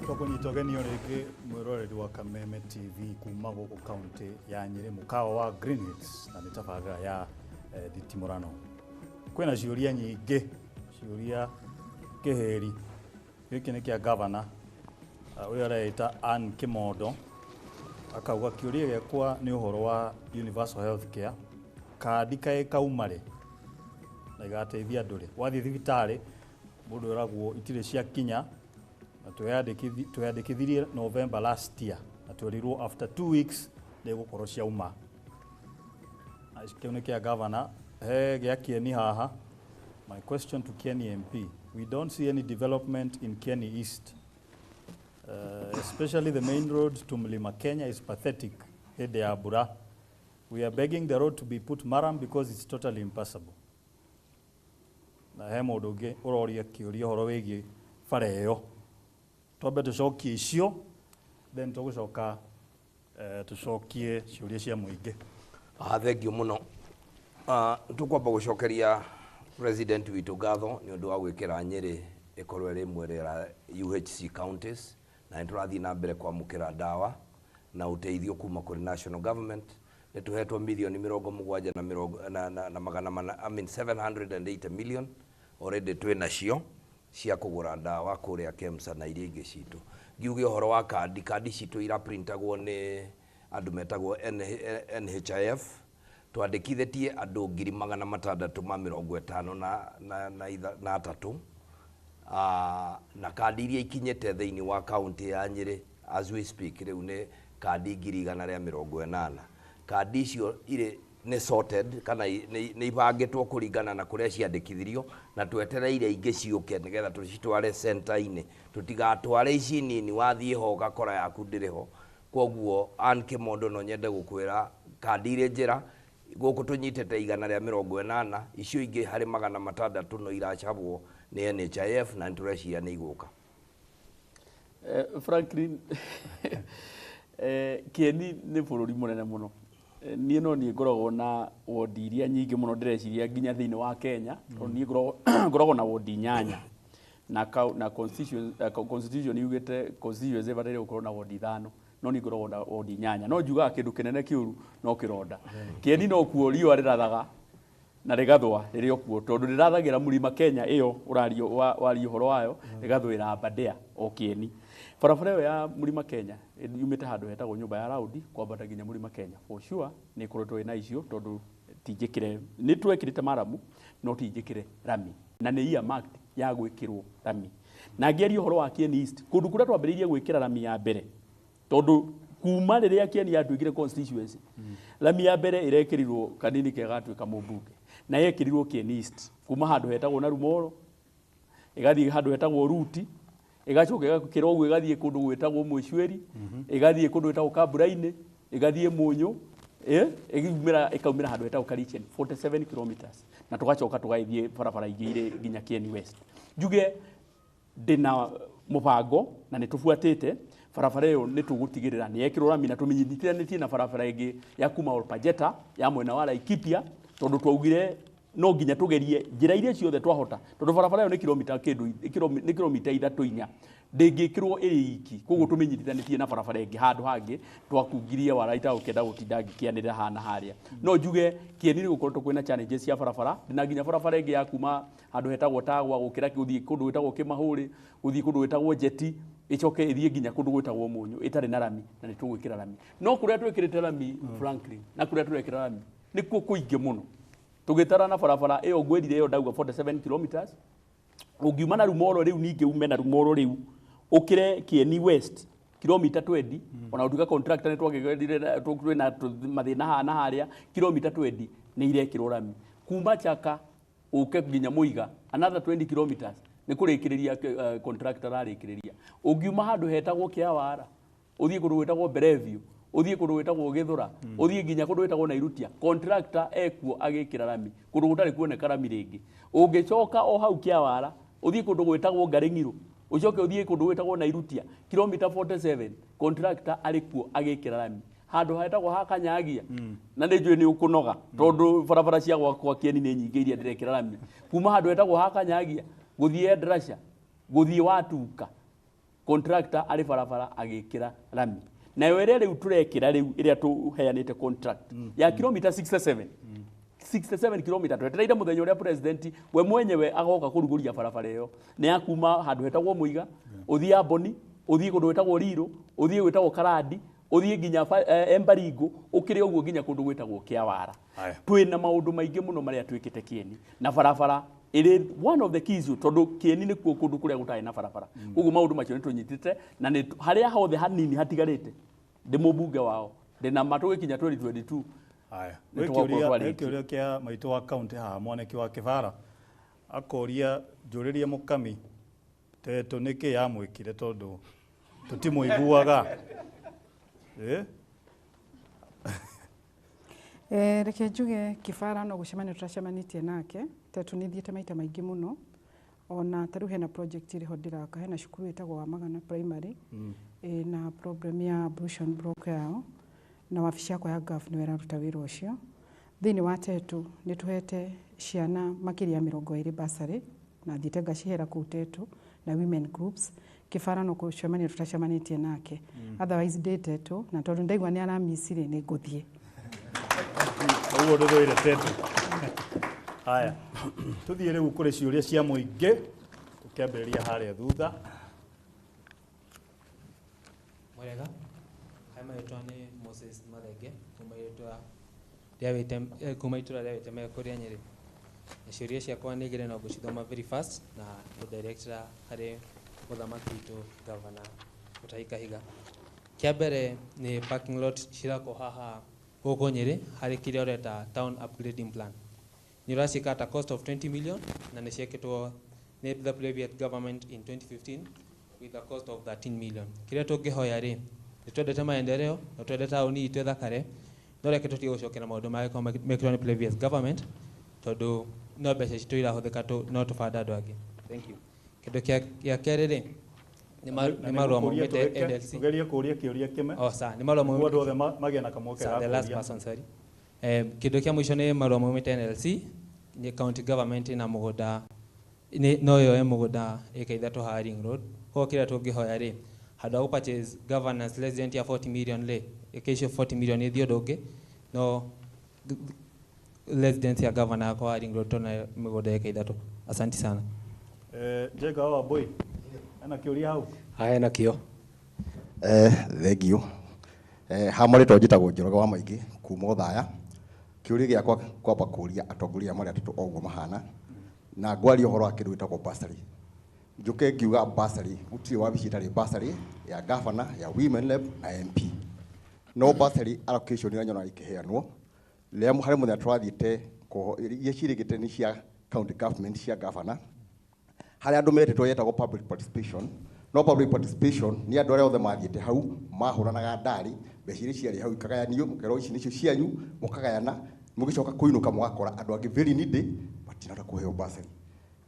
Tokonyitogeni orege mwiroreri wa Kameme TV kuma goko county ya Nyeri mukao wa Green Hills na mitabaga ya Nditimurano. Kwena ciuria nyingi, ciuria kiheri. Giki ni kia governor uyu areita Ann Kimondo akauga kiuria giakwa ni uhoro wa universal health care kandi kae kaumare na igateithia nduri wathi thibitari mundu uragwo itire cia kinya na tuyandikithirie November last year na twerirwo after 2 weeks ni gukorwo cia uma kiu ni kia governor he giakieni haha. My question to Kieni MP, we don't see any development in Kieni East, especially the main road to Mlima Kenya is pathetic. Hede ya Bura. We are begging the road to be put maram because it's totally impassable. Na he mundu ungi uroria kiuria horo wigi bara iyo tobe tucokie icio then tugucoka tucokie ciuria cia muingi. Thank you muno. Tukwamba gucokeria President witu gatho ni undu wa gwikira Nyeri ikorwe rimwe rira UHC counties na ndurathi na mbere kwa mukira dawa na uteithio kuma kuri national government ni tuhetwo milioni 70 na magana 780 million already twina cio cia kugura dawa kuria KEMSA na iria ingi citu. Ngiuge uhoro wa kadi citu ira printagwo ni andu metagwo NHIF twandikithitie andu 653 na kadi iria ikinyete thiini wa county ya Nyeri as we speak riu ni kadi 180. Kadi icio ire ni sorted kana ni ibangitwo kuringana na kuria ciandikithirio na twetereire ingi ciuke nigetha tucitware center-ini tutigatware ici nini wathie ho gakora yaku ndiriho. Koguo Ann Kimondo no nyende gukwira kadi ire njira guku tunyitete 180 icio ingi hari 600 no irachabwo ni NHIF na ntureciria ni iguka. Franklin Kieni ni bururi munene muno. Niĩ no niĩ ngoragwo na wodi iria nyingĩ muno ndireciria nginya thĩinĩ wa Kenya tondũ niĩ ngoragwo na wodi 8 na constitution yugĩte constituency ĩbataire gũkorwo na wodi 5 no niĩ ngoragwo na wodi 8 no njugaga kĩndũ kĩnene kĩũru no kĩronda. Kieni no kuo riũa rĩrathaga na rĩgathwa rĩrĩ okuo tondũ rĩrathagĩra Mlima Kenya ĩyo ũrario wario horo wayo rĩgathwĩra Aberdare o Kieni. Barabara ĩyo ya Mlima Kenya yumĩte handũ hetagwo nyũmba ya Raudi kwambata nginya Mlima Kenya for sure nĩ ĩkoretwo ĩna icio tondũ tinjĩkire nĩ twekĩrĩte maramu no tinjĩkire rami na nĩ earmarked ya gwĩkĩrwo rami. Na ngĩaria ũhoro wa Kieni East kũndũ kũrĩa twambĩrĩirie gwĩkĩra rami ya mbere tondũ kuma rĩrĩa Kieni yatuĩkire constituency rami ya mbere ĩrekĩrirwo kanini kegatuĩka mũmbunge na yekĩrirwo Kieni East kuma handũ hetagwo na Rumoro ĩgathiĩ handũ hetagwo Ruti igacoka igakira ogwo igathie kundu gwetagwo Mwicweri igathie kundu gwetagwo Kaburaine igathie Munyu ikaumira handu hetagwo Karichen 47 kilometers na tugacoka tugaithie barabara ingire nginya Kieni West. Njuge ndina mubango na nitufuatite barabara iyo nitugutigirira ni yekirwo rami na tuminyitithanitie na barabara ingi ya kuma Olpajeta ya mwena wa Laikipia tondu twaugire no nginya tugerie njira iria ciothe twahota tondu barabara yo ni kilomita 3 ndingikirwo iri iki koguo tuminyitithanitie na barabara ingi handu hangi twakungirie waraita ukenda gutinda ngikianira hana haria no njuge Kieni gukorwo kwina challenges cia barabara na nginya barabara ingi ya kuma handu hetagwo Tagwa gukira kuthii kundu gwetagwo Kimahuri kuthii kundu gwetagwo Jeti icoke ithie nginya kundu gwetagwo Munyu itari na rami na ni tugwikira rami no kuria twikirite rami Franklin na kuria twekira rami ni kuo kuingi muno tugitara na barabara iyo ngwirire iyo ndauga 47 kilometers ungiuma na Rumoro riu ninge ume na Rumoro riu ukire Kieni West kilomita 20 ona utuka contractor netwagegedire twina mathina hana haria kilomita 20 ni irekirwo rami kuma Chaka uke nginya Muiga another 20 kilometers ni kurikiriria contractor arikiriria ungiuma handu hetagwo Kiawara uthie kundu gwetagwo Bereview uthie kundu gwetagwo Githura uthie nginya kundu gwetagwo Nairutia contractor ekuo agikira rami kundu gutari kuoneka rami ringi ungicoka o hau Kiawara uthie kundu gwetagwo Ngaringiro ucoke uthie kundu gwetagwo Nairutia kilomita 47 contractor arikuo agikira rami handu hetagwo Hakanyagia na nijue ni ukunoga tondu barabara cia gwakwa Kieni ni nyingi iria ndirekira rami kuma handu hetagwo Hakanyagia guthie Ndrasha guthie Watuka contractor ari barabara agikira rami nayo ĩrĩa rĩu tũrekĩra rĩu ĩrĩa tũheanĩte contract ya kilomita 67 kilomita twetereire mũthenya ũrĩa president we mwenyewe agoka kũrugũria barabara ĩyo nĩ akuma handũ hetagwo Mũiga ũthii Amboni ũthii kũndũ gwĩtagwo Riro ũthii gwĩtagwo Karandi ũthii nginya Embaringo ũkĩrĩ ũguo nginya kũndũ gwĩtagwo Kĩawara twĩna maũndũ maingĩ mũno marĩa twĩkĩte Kieni na barabara it one of the keys tondu Kieni nĩ kuo kũndũ kũrĩa gũtarĩ na barabara ũguo maũndũ macio nĩ tũnyitĩte na nĩ harĩa hothe hanini hatigarĩte ndĩ mũmbunge wao ndĩna matũgĩkinya 2022 haya wĩkĩũria kĩa maitũ wa county haha mwanake wa Kĩbara akoria njũrĩrie mũkami teto nĩkĩ yamwĩkire tondũ tũtimũiguaga reke njuge Kĩbara no gũcemania tũracemanĩtie nake teto nĩthiĩte maita maingĩ mũno ona tarĩu hena project ĩrĩ ho ndĩraka hena cukuru ĩtagwo wa Magana primary na problem ya ablution block yao na wabici yakwa ya gov nĩ weraruta wĩra ũcio thĩinĩ wa teto nĩ tũhete ciana makĩria 20 basarĩ na thiĩte ngacihera kũu teto na women groups Kĩbara no gũcemania tũracemanĩtie nake otherwise ndĩ teto na tondũ ndaigua nĩ aramicire nĩ ngũthiĩ ũguo ndũrĩire teto haya tuthiĩ rĩu kũrĩ ciũria cia mũingĩ tũkĩambĩrĩria harĩa thutha Mwega kama yetu ni Moses Malege kuma itura rĩa wĩte kũrĩa Nyeri na ciũria ciakwa nĩ ngĩre no gũcithoma very fast na director harĩ mũthamaki witũ governor Uthii Kahiga kĩa mbere nĩ parking lot cirako haha gũkũ Nyeri harĩ kĩrĩa ũreta town upgrading plan nĩ ũracika at a cost of 20 million na nĩ ciekĩtwo nĩ the previous government in 2015 with a cost of 13 million kĩrĩa tũngĩhoya rĩ nĩ twendete maendeleo na twendete taũni itũ ĩthakare no reke tũtige gũcokera maũndũ marĩa mekirwo nĩ previous government tondũ no mbeca citũ irahũthĩka no tũbanda andũ angĩ thank you kĩndũ gĩa kerĩ rĩ nĩ marũa maumĩte NLC tugerie kũria kĩũria kĩme nĩ marũa maumĩte andũ othe magĩe na kamweke ga the last person sorry kĩndũ kĩa mũico nĩ marũa maumĩte NLC nĩ county government na mũgũnda no yoe mũgũnda ĩka ithatũ ha Ring Road kwa kĩrĩa tũngĩhoya rĩ handũ ha purchase governance resident ya 40 million rĩ ĩka icio 40 million ĩthiĩ ũndũ ũngĩ no resident ya governor akwa Ring Road tona mũgũnda ĩka ithatũ asante sana Jega wa boy ana kĩũria hau haya na kĩo thengio hamarĩtwo njĩtagwo Njoroge wa Maingĩ kuma Ũthaya kĩũria gĩakwa kwamba kũria atongoria marĩa atatũ oguo mahana na ngwaria ũhoro wa kĩndũ gĩtagwo bursary njuke ngiuga bursary gũtirĩ wabici itarĩ bursary ya governor ya women rep na MP no bursary allocation ĩrĩa nyona ikĩheanwo rĩrĩa harĩ mũthenya tũrathiĩte iria cirĩgĩte nĩ cia county government cia governor harĩa andũ metĩtwo yetagwo public participation no public participation nĩ andũ arĩa othe mathiĩte hau mahũranaga ndari mbeca iria ciarĩ hau ikagayanio mũkero ici nĩcio cianyu mũkagayana mũgĩcoka kũinũka mũgakora andũ angĩ very needy matinata kũheo bursary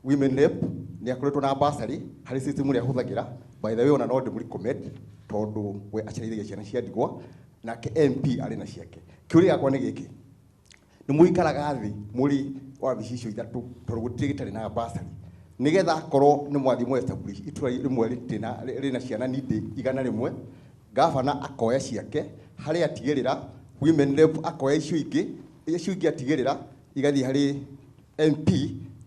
women rep nĩ akoretwo na bursary harĩ system ĩrĩa ahũthagĩra by the way ona no ndĩmũrecommend tondũ we aciarĩithagia ciana cia ndigwa nake MP arĩ na ciake kĩũria gĩakwa nĩ gĩkĩ nĩ mũikaraga thĩ mũrĩ wabici icio ithatũ tondũ gũtirĩ gĩtarĩ na bursary nigetha korwo nĩ mwathi mwe establish itura rĩmwe rĩna ciana nindi 100 governor akoya ciake harĩ atigĩrĩra women rep akoya icio ingĩ atigĩrĩra igathiĩ harĩ MP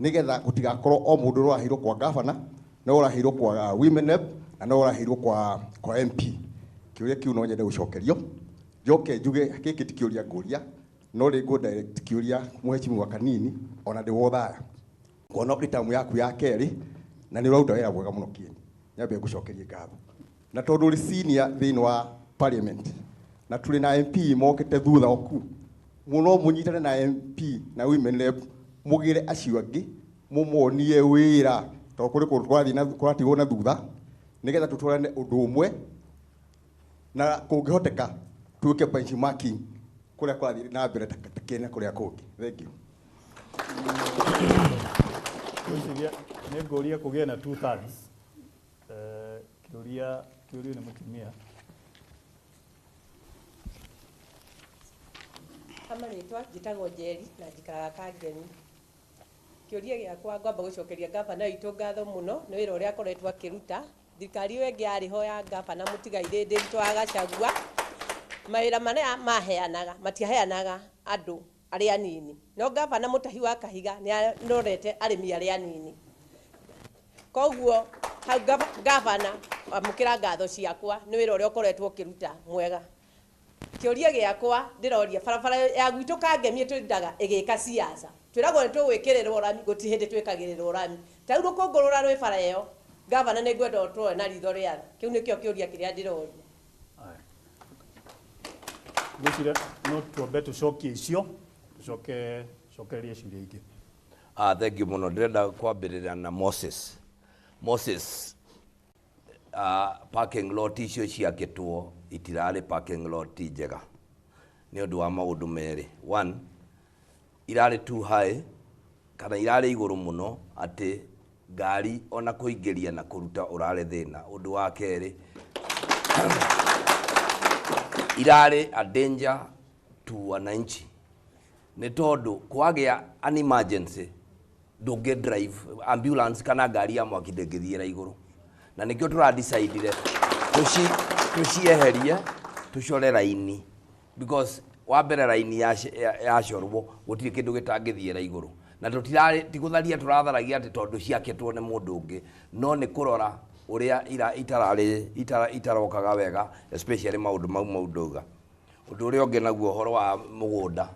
nigetha gũtigakorwo o mũndũ ũrahĩirwo kwa governor no ũrahĩirwo kwa women rep na no ũrahĩirwo kwa MP kĩũria kĩu no nyende gũcokerio njoke njuge gĩkĩ ti kĩũria ngũria no rĩngũ direct kĩũria mheshimiwa kanini ona ndĩ Ũthaya kuona ritamu yaku ya kerĩ na nĩ ũraruta wĩra mwega mũno Kieni nyambe ngũcokerie ngatho na tondũ ũrĩ senior thĩinĩ wa parliament na tũrĩ na MP mokĩte thutha oku mũno mũnyitane na MP na women rep mũgĩre acio angĩ mũmonie wĩra tondũ kũrĩ kũndũ kũratigwo na thutha nĩgetha tũtwarane ũndũ ũmwe na kũngĩhoteka tuĩke benchmarking kũrĩa kũrathiĩ na mbere ta Kenya kũrĩa kũngĩ thank you nĩ ngũria kũgĩa na 2/3 kĩũria nĩ mũtumia kama rĩtwa njĩtagwo Nyeri na njikaraga Kangeni kĩũria gĩakwa ngwamba gũcokeria gavana witũ ngatho mũno nĩ wĩra ũrĩa akoretwo akĩruta thirikari ĩyo ĩngĩ yarĩ ho ya ngabana mũtigairĩ Ndiritu wa Gachagua mawĩra marĩa maheanaga matiaheanaga andũ arĩa anini no ngabana Mũtahi wa Kahiga nĩ arorete arĩmi arĩa anini koguo hau ngabana amũkĩra ngatho ciakwa nĩ wĩra ũrĩa ũkoretwo ũkĩruta mwega kĩũria gĩakwa ndĩroria barabara ya gwitũ Kangemi twĩndaga ĩgĩka siasa twĩragwo nĩ tũgwĩkĩrĩrwo rami gũtirĩ hĩndĩ twĩkagĩrĩrwo rami tarĩ rũkũngũrũra rwĩ bara ĩyo ngavana nĩ ngwenda ũtũoe na ritho rĩa kĩu nĩkĩo kĩũria kĩrĩa ndĩroria gwĩcire no tuombe tũcokie icio cokererie ciũria ingĩ thank you mũno ndĩrenda kwambĩrĩra na Moses parking lot icio ciakĩtwo itirarĩ parking lot njega nĩ ũndũ wa maũndũ merĩ one irarĩ too high kana irarĩ igũrũ mũno atĩ ngari ona kũingĩria na kũruta ũrarĩ thĩna ũndũ wa kerĩ irarĩ a danger to wananchi nĩ tondũ kwagĩa an emergency ndũngĩ drive ambulance kana ngari ya mwaki ndĩngĩthiĩra igũrũ na nĩkĩo tũradicidire tũcieherie tũcore raini because wa mbere raini yacorwo gũtirĩ kĩndũ gĩtangĩthiĩra igũrũ na tũtirarĩ tigũtharia tũratharagia atĩ tondũ ciakĩtwo nĩ mũndũ ũngĩ no nĩ kũrora ũrĩa itarokaga wega especially maũndũ mau ndauga ũndũ ũrĩa ũngĩ naguo ũhoro wa mũgũnda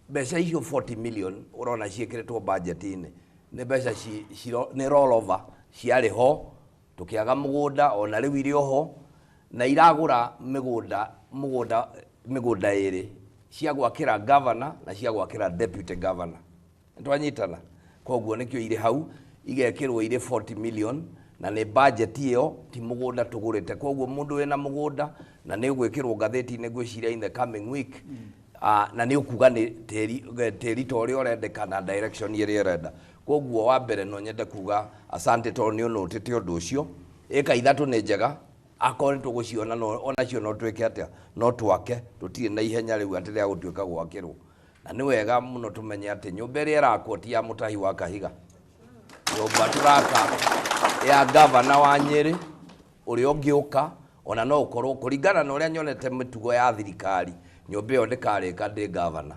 mbeca icio 40 million ũrona ciĩkĩrĩtwo budget-inĩ nĩ mbeca nĩ roll over ciarĩ ho tũkĩaga mũgũnda ona rĩu irĩ oho na iragũra mĩgũnda ĩrĩ cia gwakĩra governor na cia gwakĩra deputy governor twanyitana koguo nĩkĩo irĩ hau igekĩrwo irĩ 40 million na nĩ budget ĩyo ti mũgũnda tũgũrĩte koguo mũndũ wĩna mũgũnda na nĩ ũgwĩkĩrwo ngathĩti-inĩ ngwĩciria in the coming week na nĩ ũkuga nĩ tĩri ta ũrĩa ũrendeka na direction ĩrĩa ũrenda koguo wa mbere no nyende kuga asante tondũ nĩ ũnũtĩte ũndũ ũcio ĩka ithatũ nĩ njega akorwo nĩ tũgũciona onacio no twĩke atĩa no twake tũtirĩ na ihenya rĩu atĩ rĩa gũtuĩka gwakĩrwo na nĩ wega mũno tũmenye atĩ nyũmba ĩrĩa ĩrakwo ti ya Mũtahi wa Kahiga nyũmba tũraka ya gavana wa Nyeri ũrĩa ũngĩũka ona no ũkorwo kũringana na ũrĩa nyonete mĩtugo ya thirikari nyũmba ĩyo ndĩkarĩka ndĩ gavana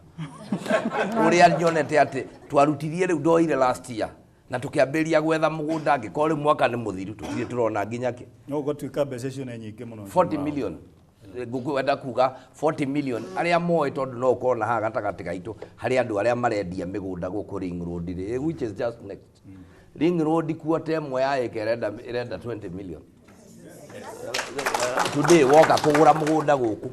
ũrĩa nyonete atĩ twarutirie rĩu ndoire last year na tũkĩambĩrĩria gwetha mũgũnda angĩkorwo rĩu mwaka nĩ mũthiru tũtirĩ tũrona nginya kĩ no gũtuĩka mbeca icio nĩ nyingĩ mũno 40 million ngũkwenda kuga 40 million arĩa moĩ tondũ no ũkorwo na haha gatagatĩ gaitũ harĩ andũ arĩa marendia mĩgũnda gũkũ Ring Road which is just next Ring Road kuota ĩmwe ya ĩka ĩrenda 20 million today woka kũgũra mũgũnda gũkũ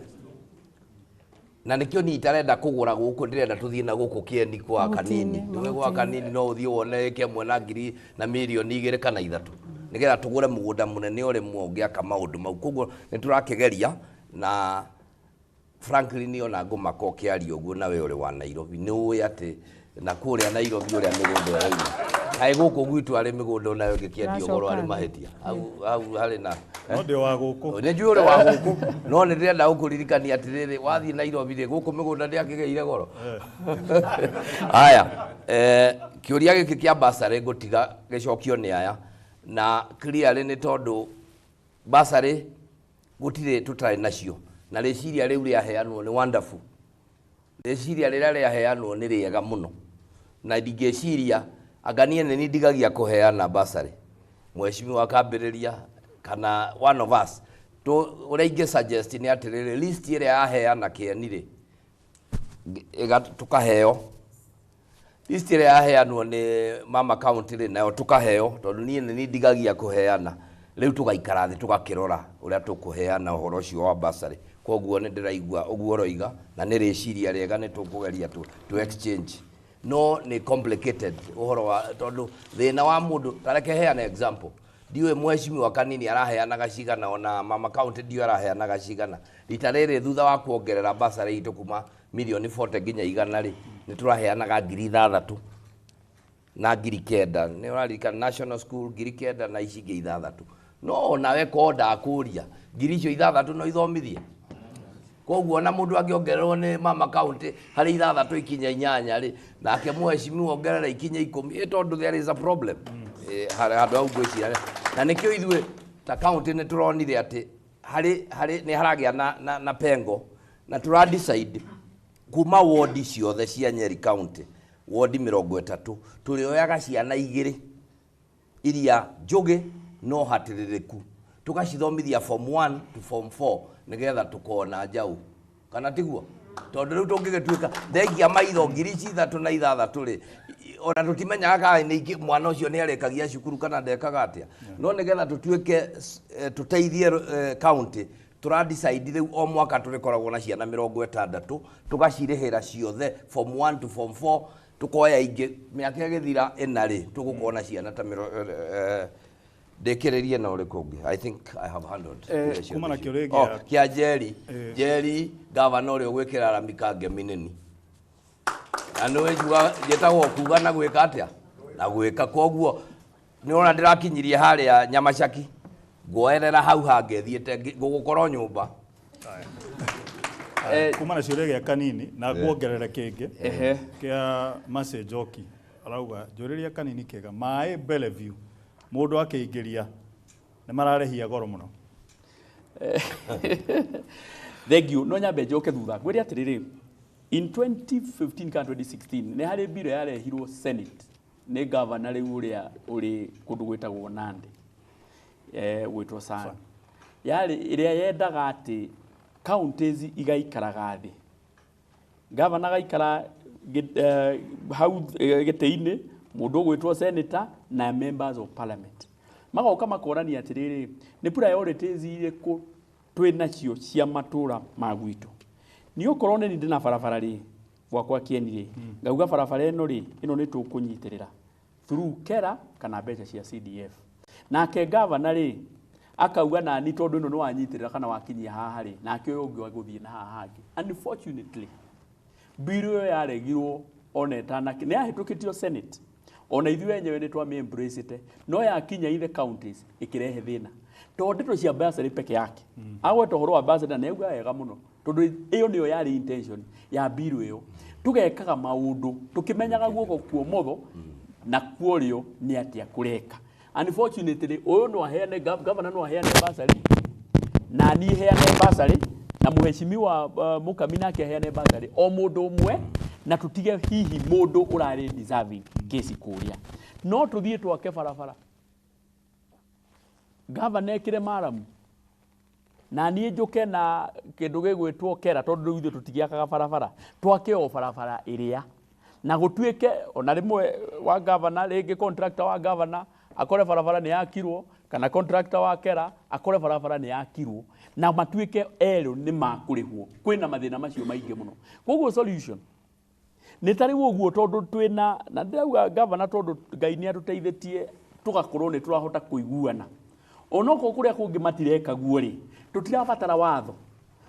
na nĩkĩo ni itarenda kũgũra gũkũ ndĩrenda tũthiĩ na gũkũ kĩeni kwa kanini nĩwe gwa kanini no ũthiĩ wone kĩmwe na ngiri na mirioni 2 kana 3 nĩgetha tũgũre mũgũnda mũnene ũrĩ mũngĩaka maũndũ mau koguo nĩ tũrakĩgeria na frankly nĩ ona ngũmaka ũkĩaria ũguo nawe ũrĩ wa Nairobi nĩ ũĩ atĩ na kũrĩa Nairobi ũrĩa mĩgũnda ĩrauma kaĩ gũkũ gwitũ arĩ mĩgũnda onayo gĩkĩendio goro arĩ mahĩtia hau harĩ na ndĩ wa gũkũ nĩ njũĩ ũrĩ wa gũkũ no nĩ ndĩrenda gũkũririkania atĩrĩrĩ wathiĩ Nairobi rĩ gũkũ mĩgũnda ndĩakĩgeire goro haya kĩũria gĩkĩ kĩa basarĩ ngũtiga gĩcokio nĩ aya na clearly nĩ tondũ basarĩ gũtirĩ tũtarĩ nacio na rĩciria rĩu rĩaheanwo nĩ wonderful rĩciria rĩrĩa rĩaheanwo nĩ rĩega mũno na ndingĩciria anganie nĩ ndigagia kũheana basarĩ mheshimiwa akambĩrĩria kana one of us ũrĩa ingĩ suggest nĩ atĩrĩrĩ list ĩrĩa yaheana kĩeni-rĩ tũkaheo list ĩrĩa yaheanwo nĩ mama county-rĩ nayo tũkaheo tondũ niĩ nĩ ndigagia kũheana rĩu tũgaikara thĩ tũgakĩrora ũrĩa tũkũheana ũhoro ũcio wa basarĩ koguo nĩ ndĩraigua ũguo roiga na nĩ rĩciria rĩega nĩ tũkũgeria to exchange no nĩ complicated ũhoro wa tondũ thĩna wa mũndũ tareke heana example ndiũĩ mheshimiwa kanini araheanaga cigana ona mama county ndiũĩ araheanaga cigana rita rĩrĩ thutha wa kuongerera basarĩ itũ kuma mirioni 40 nginya 100 nĩ tũraheanaga 6,000 na 9,000 nĩ ũraririkana national school 9,000 na ici ingĩ 6,000 no nawe ko ndakũria 6,000 no ithomithie koguo na mũndũ angĩongererwo nĩ mama county harĩ 6 ikinya 8 rĩ nake mheshimiwa ongerera ikinya 10 tondũ there is a problem handũ hau ngwĩciria na nikio ithwe ta county ne turonire ati hari ni haragia na pengo na tura decide kuma ward ciothe cia Nyeri county ward 30 tulioyaga ciana igiri iria njugi no hatiririku tukacithomithia form 1 to form 4 nigetha tukona njau kana tiguo tondu riu tungigetuika thengia maitho ngiri 3 na 6 ri ona tutimenyaga kana ni mwana ucio ni arekagia cukuru kana ndekaga atia no nigetha tutuike tuteithie county tura decide riu o mwaka turikoragwo na ciana 60 tugacirihira ciothe form 1 to form 4 tukoya ingi miaka igithira enari tugukona ciana ta ndekererie na uri kungi. I think I have handled kuma na kioregia kia Nyeri governor uri gwikira ramikange minini anu ejuga jetagwo kuga na gwika atia na gwika koguo ni ona ndirakinyirie haria Nyamacaki ngoerera hau hangethiete gugukorwo nyumba kuma na kioregia kanini na kuongerera kingi kia Masejoki arauga njuriria kanini kega mai Bellevue mundu akiingiria ni mararehia goro muno. Thank you. No nyambe njoke thutha gwiri atiriri in 2015 ka 2016 ni hari biro yarehirwo Senate ni governor riu uria uri kundu gwitagwo Nandi gwitwo sana yari iria yendaga ati counties igaikaraga thi governor gaikara hau giteini mundu gwitwo senator na members of parliament magoka makorania atiriri ni priorities iriku twina cio cia matura magwitu ni ukorwo ni ndina barabara ri gwakwa kienire ngauga barabara eno ri ino ni tukunyitirira through kera kana mbeca cia CDF nake governor ri akauga na ni tondu ino no wanyitirira kana wakinyia haha ri nake uyu ungi waguthie na haha hangi unfortunately biro yaregirwo onetana ni ahitukitio Senate ona ithuĩ enyewe nĩ twa embrace te no yakinya ithe counties ikirehe thina tondu cia bursary peke yake agweta horo wa bursary na yuga wega muno tondu iyo niyo yari intention ya biru iyo tugekaga maundu tukimenyaga guoko kuo motho na kuorio ni atia kureka unfortunately uyu no aheane governor no aheane bursary na ni heane bursary na muheshimiwa Mukamina aheane bursary o mundu umwe na tutige hihi mundu urari deserving kesi kuria no tuthie twake barabara governor ekire maramu na nie njuke na kindu gigwitwo kera tondu ithu tutigiakaga barabara twake o barabara iria na gutuike ona rimwe wa governor ringi contractor wa governor akore barabara ni yakirwo kana contractor wa kera akore barabara ni yakirwo na matuike ero ni makurihwo kwina mathina macio maingi muno koguo solution ni tari woguo tondu twina na ndauga governor tondu Ngai ni atuteithitie tugakorwo ni turahota kuiguana onoko kuria kungi matireka guo ri tutirabatara watho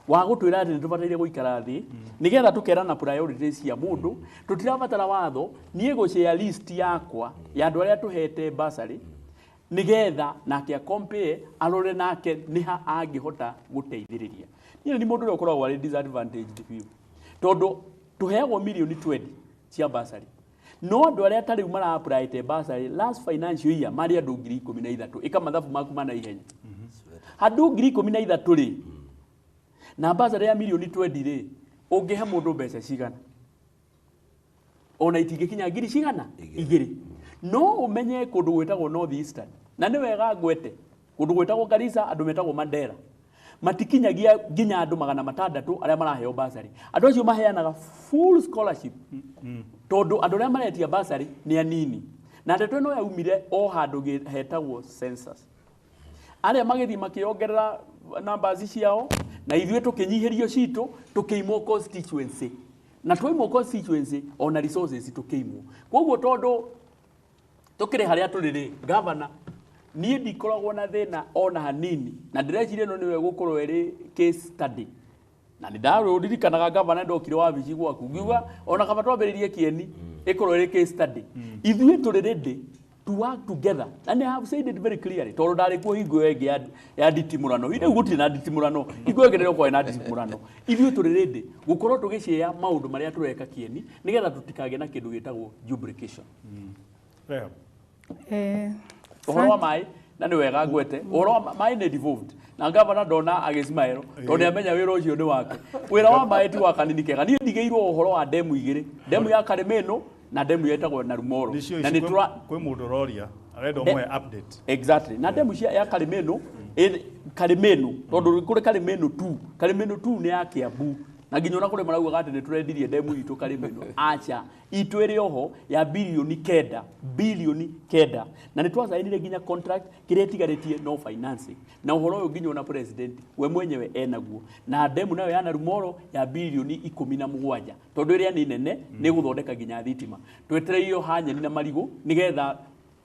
wa gutwira ati tubataire guikara thi nigetha tukerana priorities cia mundu tutirabatara watho nie go share list yakwa ya andu aria tuhete bursary nigetha nake compare arore nake niha angihota guteithiriria ni mundu uri ukoragwo ari disadvantaged few tondu tuheagwo milioni 20 cia bursary no andu aria tari mara apply te bursary last financial year mari andu 13 ikamathabu maku mana ihenya andu 13 ri na bursary ya milioni 20 ri ungihe mundu mbeca cigana ona itingikinya ngiri cigana igiri no umenye kundu gwetagwo North Eastern na ni wega gwete kundu gwetagwo Garissa andu metagwo Mandera matikinyagia ginya andu 600 aria maraheo bursary andu acio maheanaga full scholarship tondu andu aria maretia bursary ni anini na ndeto ino yaumire o handu hetagwo census aria magithi makiongerera numbers ciao na ithuĩ tukinyihirio citu tukiimwo constituency na twaimwo constituency ona resources tukiimwo koguo tondu tukire haria turiri governor nie ndikoragwo na thina ona hanini na ndireciria ino niwe gukorwo eri case study na ndaro ndirikanaga governor ndokire wa bici gwaku ngiuga ona kaba twambiririe kieni ikorwo eri case study ithuĩ turi ready to work together and I have said it very clearly tondu ndari ku hingo yengi ya Nditimurano ine guti na Nditimurano hingo yengi ndio na Nditimurano ithuĩ turi ready gukorwo tugicea maundu maria tureka kieni nigetha tutikage na kindu gitagwo duplication Rehab uhoro wa mai na nĩ wega ngwete ũhoro wa maĩ nĩ devolved na gavana ndona agĩsmaĩro tondũ nĩamenya wĩra ũcio nĩ wake wĩra wa maĩ ti wa kanini kega niĩ ndigĩirwo ũhoro wa ndemu igĩrĩ ndemu ya Karimeno na ndemu yetagwo Narumoro na nĩ kwĩ mũndũ ũroria arenda ũmwe update exactly na ndemu ya Karimeno Karimeno tondũ kũrĩ Karimeno 2 nĩ ya Kiambu na nginya ona kũrĩ marauga atĩ nĩ tũrendirie ndemu itũ Karimeno acha itũ ĩrĩ oho ya bilioni 9 na nĩ twasainire nginya contract kĩrĩa ĩtigarĩtie no financing na ũhoro ũyũ nginya ona president we mwenyewe enaguo na ndemu nayo ya Narumoro ya bilioni 17 tondũ ĩrĩa nĩ nene nĩ gũthondeka nginya thitima twetereirio hanyeni na marigũ nĩgetha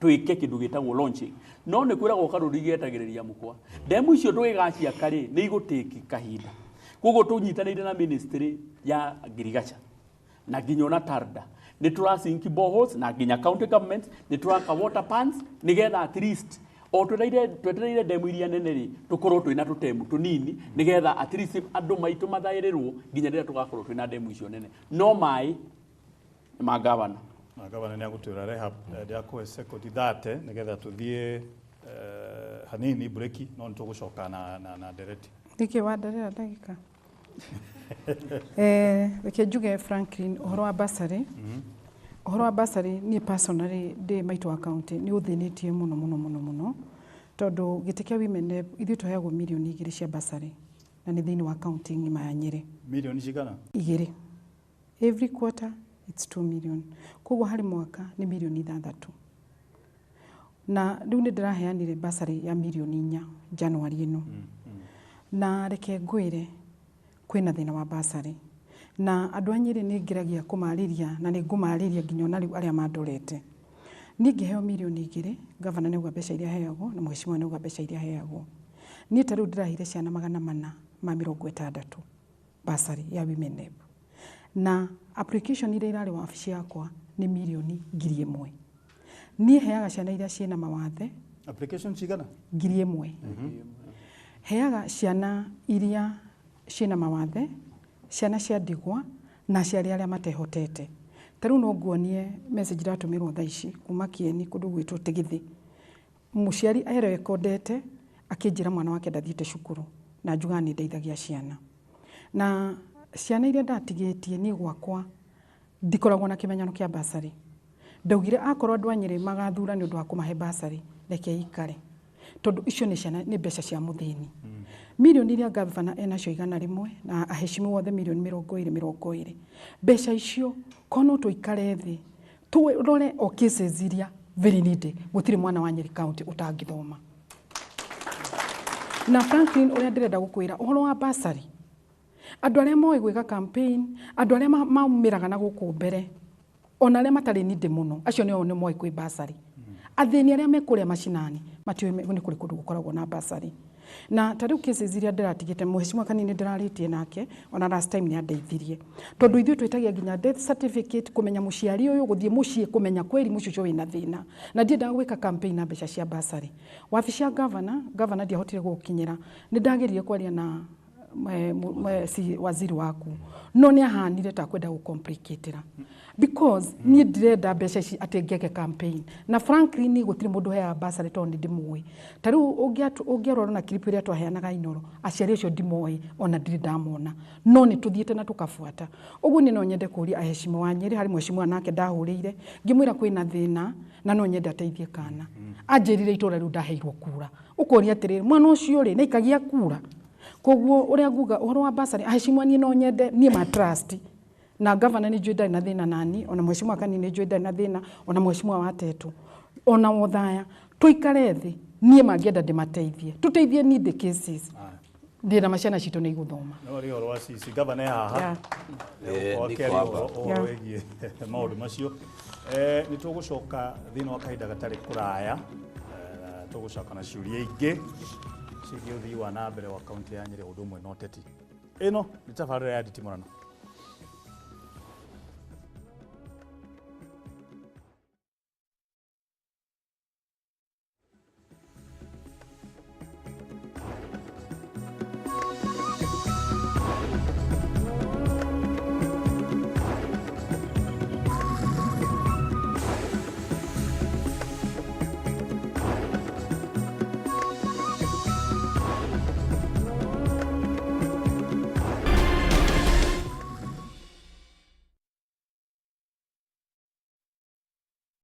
twĩke kĩndũ gĩtagwo launching no nĩ kwĩragwo karũri getagĩrĩria mũkwa ndemu icio ndũgĩgaciaka rĩ nĩ igũtĩki kahinda koguo tũnyitanĩire na ministry ya agriculture na nginya ona tarda nĩ tũrasinki boreholes na nginya county government nĩ tũraka water pans nĩgetha at least o twetereire ndemu iria nene rĩ tũkorwo twĩna tũtemu tũnini nĩgetha at least andũ maitũ mathaĩrĩrwo nginya rĩrĩa tũgakorwo twĩna ndemu icio nene no maĩ ma gavana gavana nĩ agũtwĩra rehab ndĩakũhe sekondi 30 nĩgetha tũthiĩ hanini breki no nĩ tũgũcoka na ndereti Nĩkĩ wandarĩra ndagĩka reke njuge Franklin ũhoro wa basarĩ ũhoro wa basarĩ niĩ personally ndĩ maitũ wa county nĩ ũthĩnĩtie mũno tondũ gĩtĩ kĩa women ithuĩ tũheagwo mirioni 2 cia basarĩ na nĩ thĩinĩ wa county ng'ima ya Nyeri mirioni cigana 2 every quarter it's 2 million koguo harĩ mwaka nĩ mirioni 6 na rĩu nĩ ndĩraheanire basarĩ ya mirioni 4 January ĩno na reke ngwĩre kwĩna thĩna wa basarĩ na andũ a Nyeri nĩ ngeragia kũmarĩria na nĩ ngũmarĩria nginya ona rĩu arĩa mandorete niĩ ngĩheo mirioni 2 gavana nĩ auga mbeca iria heagwo na mheshimiwa nĩ auga mbeca iria heagwo niĩ ta rĩu ndĩrahire ciana 460 basarĩ ya women rep na application iria irarĩ wabici yakwa nĩ mirioni 1,000 niĩ heaga ciana iria ciĩna mawathe application cigana 1,000 heaga ciana iria ciĩna mawathe ciana cia ndigwa na ciarĩ arĩa matehotete ta rĩu no nguonie message iratũmĩrwo thaa ici kuma Kieni kũndũ gwĩtwo Tigithĩ mũciari arekondete akĩnjĩra mwana wake ndathiĩte cukuru na njuga nĩ ndeithagia ciana na ciana iria ndatigĩtie niĩ gwakwa ndikoragwo na kĩmenyano kĩa basarĩ ndaugire akorwo andũ a Nyeri magathura nĩ ũndũ wa kũmahe basarĩ reke ikare tondũ icio nĩ ciana nĩ mbeca cia mũthĩni mirioni iria gavana enacio 100 na aheshimiwa wothe mirioni 20 mbeca icio kono tũikare thĩ tũrore o cases iria very needy gũtirĩ mwana wa Nyeri county ũtangĩthoma na Franklin ũrĩa ndĩrenda gũkwĩra ũhoro wa basarĩ andũ arĩa moĩ gwĩka campaign andũ arĩa maumĩraga na gũkũ mbere ona arĩa matarĩ needy mũno acio nĩ moĩ kwĩ basarĩ athĩni arĩa mekũrĩa macinani matiũĩ nĩ kũrĩ kũndũ gũkoragwo na basarĩ na ta rĩu cases iria ndĩratigĩte mheshimiwa kanini ndĩrarĩtie nake ona last time nĩ andeithirie tondũ ithuĩ twĩtagia nginya death certificate kũmenya mũciari ũyũ gũthiĩ mũciĩ kũmenya kweri mũciĩ ũcio wĩna thĩna na ndiendaga gwĩka campaign na mbeca cia basarĩ wabici ya gavana ndiahotire gũkinyĩra nĩ ndageririe kwaria na si waziri waku no nĩ ahanire ta kwenda gũcomplicatera because niĩ ndirenda mbeca ici atĩ ngeke campaign na Franklin gũtirĩ mũndũ heaga basarĩ tondũ ndĩmũĩ ta rĩu ũngĩarora na clip ĩrĩa twaheanaga Inoro aciari acio ndĩmoĩ ona ndirĩ ndamona no nĩ tũthiĩte na tũkabuata ũguo nĩ no nyende kũria aheshimiwa wa Nyeri harĩ mheshimiwa nake ndahũrĩire ngĩmwĩra kwĩna thĩna na no nyende ateithie kana anjĩrire itũra rĩu ndaheirwo kura ũkũria atĩrĩrĩ mwana ũcio rĩ na ikagia kura koguo ũrĩa nguga ũhoro wa basarĩ aheshimiwa niĩ no nyende niĩ ma trust na gavana nĩ njũĩ ndarĩ na thĩna nani ona mheshimiwa kanini nĩ njũĩ ndarĩ na thĩna ona mheshimiwa Watetu ona Wothaya tũikare thĩ niĩ mangĩenda ndĩmateithie tũteithie needy cases ndĩna maciana citũ nĩ igũthoma no rĩ ũhoro wa cici gavana haha wĩgiĩ maũndũ macio nĩ tũgũcoka thĩinĩ wa kahinda gatarĩ kũraya tũgũcoka na ciũria ingĩ ciĩgiĩ ũthii wa na mbere wa kaunti ya Nyeri ũndũ ũmwe na ũteti ĩno nĩ tabarĩra ya Nditimurano.